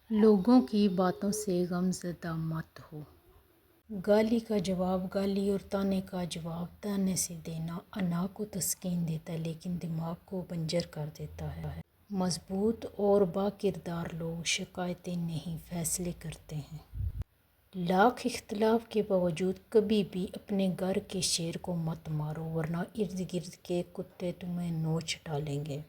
لوگوں کی باتوں سے غم زدہ مت ہو۔ گالی کا جواب گالی اور طعنے کا جواب طعنے سے دینا انا کو تسکین دیتا ہے لیکن دماغ کو بنجر کر دیتا ہے۔ مضبوط اور با کردار لوگ شکایتیں نہیں فیصلے کرتے ہیں۔ لاکھ اختلاف کے باوجود کبھی بھی اپنے گھر کے شیر کو مت مارو ورنہ ارد گرد کے کتے تمہیں نوچ ڈالیں گے۔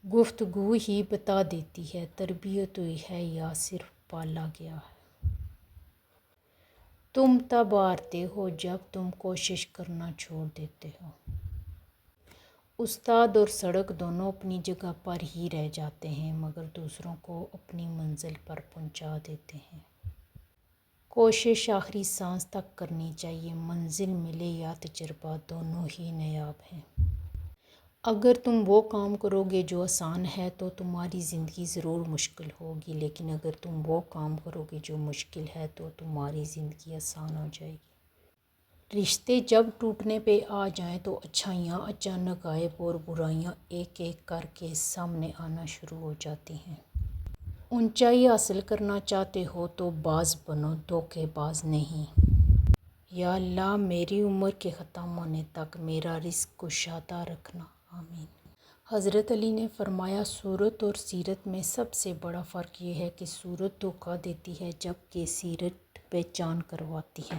گفتگو ہی بتا دیتی ہے تربیت ہوئی ہے یا صرف پالا گیا ہے۔ تم تب ہارتے ہو جب تم کوشش کرنا چھوڑ دیتے ہو۔ استاد اور سڑک دونوں اپنی جگہ پر ہی رہ جاتے ہیں مگر دوسروں کو اپنی منزل پر پہنچا دیتے ہیں۔ کوشش آخری سانس تک کرنی چاہیے، منزل ملے یا تجربہ دونوں ہی نایاب ہیں۔ اگر تم وہ کام کرو گے جو آسان ہے تو تمہاری زندگی ضرور مشکل ہوگی، لیکن اگر تم وہ کام کرو گے جو مشکل ہے تو تمہاری زندگی آسان ہو جائے گی۔ رشتے جب ٹوٹنے پہ آ جائیں تو اچھائیاں اچانک غائب اور برائیاں ایک ایک کر کے سامنے آنا شروع ہو جاتی ہیں۔ اونچائی حاصل کرنا چاہتے ہو تو باز بنو، دھوکے باز نہیں۔ یا اللہ میری عمر کے ختم ہونے تک میرا رزق کشادہ رکھنا، آمین۔ حضرت علی نے فرمایا صورت اور سیرت میں سب سے بڑا فرق یہ ہے کہ صورت دھوکہ دیتی ہے جبکہ سیرت پہچان کرواتی ہے۔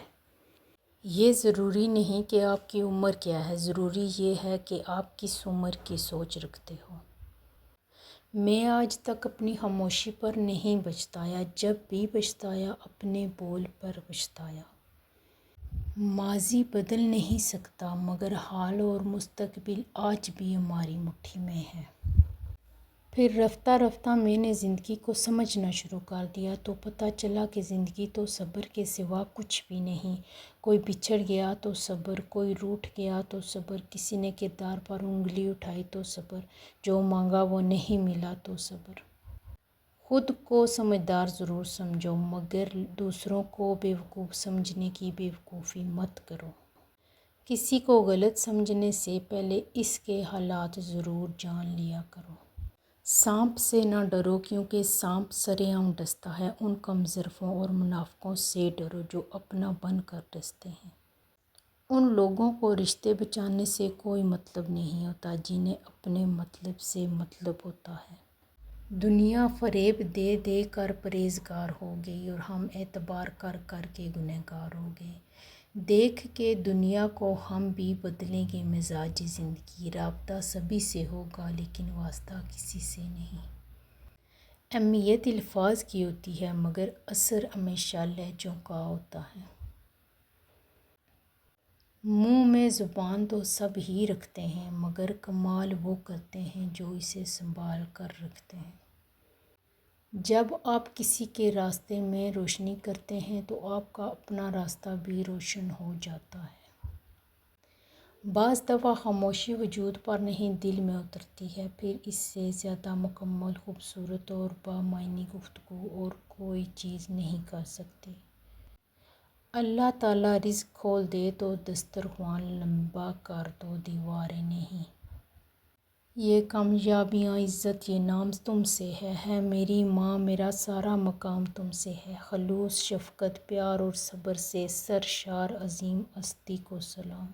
یہ ضروری نہیں کہ آپ کی عمر کیا ہے، ضروری یہ ہے کہ آپ کس عمر کی سوچ رکھتے ہو۔ میں آج تک اپنی خاموشی پر نہیں پچھتایا، جب بھی پچھتایا اپنے بول پر پچھتایا۔ ماضی بدل نہیں سکتا مگر حال اور مستقبل آج بھی ہماری مٹھی میں ہے۔ پھر رفتہ رفتہ میں نے زندگی کو سمجھنا شروع کر دیا تو پتہ چلا کہ زندگی تو صبر کے سوا کچھ بھی نہیں۔ کوئی بچھڑ گیا تو صبر، کوئی روٹھ گیا تو صبر، کسی نے کردار پر انگلی اٹھائی تو صبر، جو مانگا وہ نہیں ملا تو صبر۔ خود کو سمجھدار ضرور سمجھو مگر دوسروں کو بیوقوف سمجھنے کی بیوقوفی مت کرو۔ کسی کو غلط سمجھنے سے پہلے اس کے حالات ضرور جان لیا کرو۔ سانپ سے نہ ڈرو کیونکہ سانپ سرے عام ڈستا ہے، ان کم ظرفوں اور منافقوں سے ڈرو جو اپنا بن کر ڈستے ہیں۔ ان لوگوں کو رشتے بچانے سے کوئی مطلب نہیں ہوتا جنہیں اپنے مطلب سے مطلب ہوتا ہے۔ دنیا فریب دے دے کر پرہیزگار ہو گئی اور ہم اعتبار کر کر کے گنہگار ہو گئے۔ دیکھ کے دنیا کو ہم بھی بدلیں گے مزاج زندگی، رابطہ سبھی سے ہوگا لیکن واسطہ کسی سے نہیں۔ اہمیت الفاظ کی ہوتی ہے مگر اثر ہمیشہ لہجوں کا ہوتا ہے۔ منہ میں زبان تو سب ہی رکھتے ہیں مگر کمال وہ کرتے ہیں جو اسے سنبھال کر رکھتے ہیں۔ جب آپ کسی کے راستے میں روشنی کرتے ہیں تو آپ کا اپنا راستہ بھی روشن ہو جاتا ہے۔ بعض دفعہ خاموشی وجود پر نہیں دل میں اترتی ہے، پھر اس سے زیادہ مکمل، خوبصورت اور بامعنی گفتگو اور کوئی چیز نہیں کر سکتی۔ اللہ تعالیٰ رزق کھول دے تو دسترخوان لمبا کر دو دیواریں نہیں۔ یہ کامیابیاں عزت یہ نام تم سے ہے میری ماں، میرا سارا مقام تم سے ہے۔ خلوص، شفقت، پیار اور صبر سے سرشار عظیم ہستی کو سلام۔